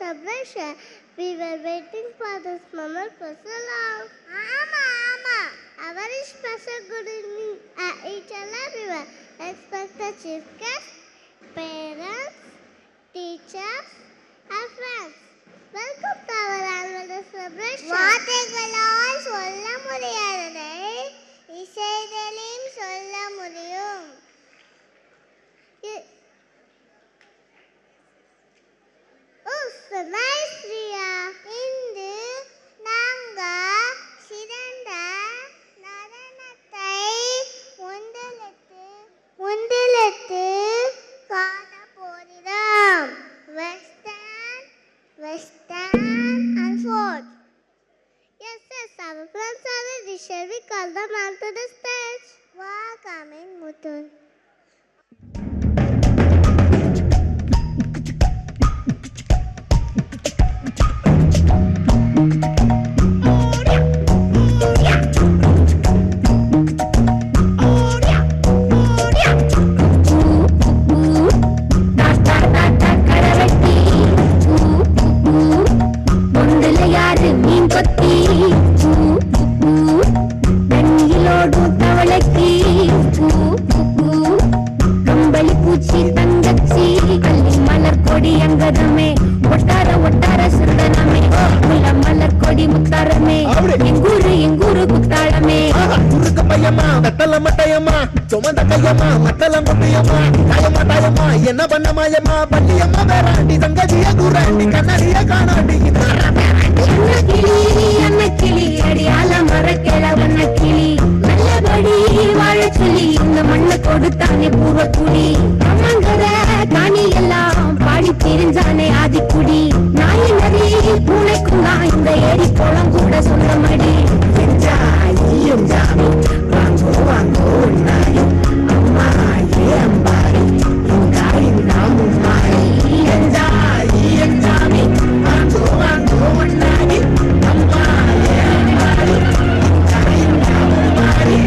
celebration. We were waiting for this moment for so long. Ama. A very special good evening each and everyone. Expect the chief guests, parents, teachers, and friends. Welcome to our annual day celebration. வார்த்தைகளால் சொல்ல முடியாததை இசையிலும் சொல்ல முடியும். Oh, so nice, Riya. இன்று நாங்கள் சிறந்த நடனத்தை உண்டெழுத்து காண போகிறோம். Western and folk. Yes, our friends are ready. Shall we call them onto the stage? Welcome in, Mutun. என்ன பண்ண மாயமா பள்ளியம்மா வேறாண்டி தங்கதிய குராண்டி கண்ணடிய காணாண்டி கிளி அடியால மரக்கேள வண்ண கிளி நல்லபடி வாழ சொல்லி இந்த மண்ணை கொடுத்தானே பூர்வக்குடி அம்மங்கர காணி எல்லாம் பாடி தெரிஞ்சானே ஆதிக்குடி நாய் நதி பூனைக்கும் தான் இந்த ஏரி குளம் கூட சொந்தமடி ஈயம் ஜாமி வாங்கோ வாங்கோ நாய் அம்மா ஏ அம்பாரி நாமும் மாறி ஈயம் ஜாமி வாங்கோ வாங்கோ நாய் அம்மா ஏ அம்பாரி நாமும் மாறி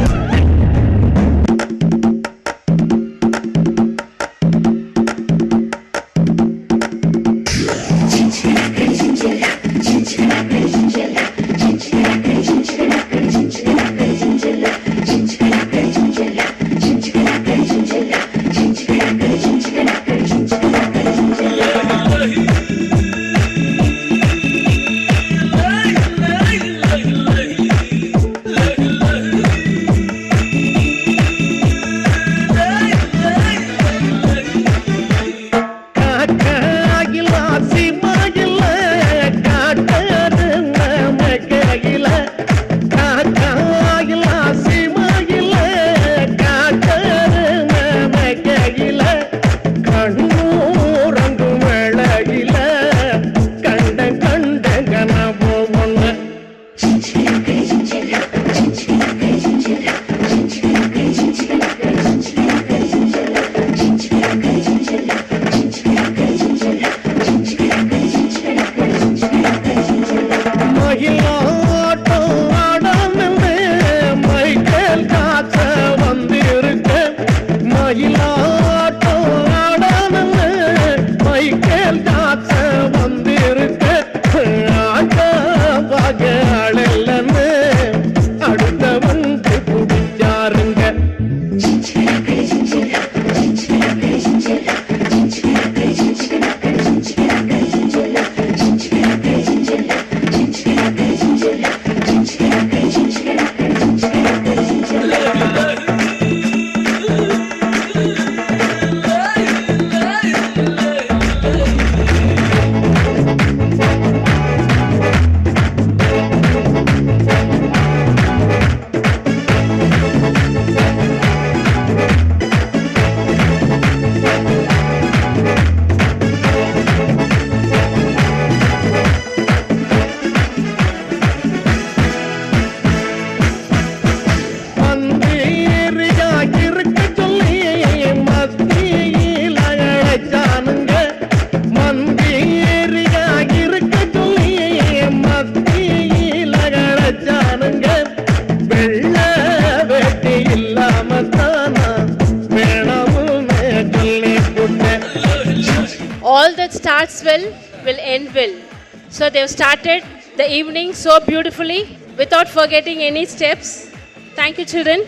All that starts well will end well. So they've started the evening so beautifully without forgetting any steps. Thank you, children.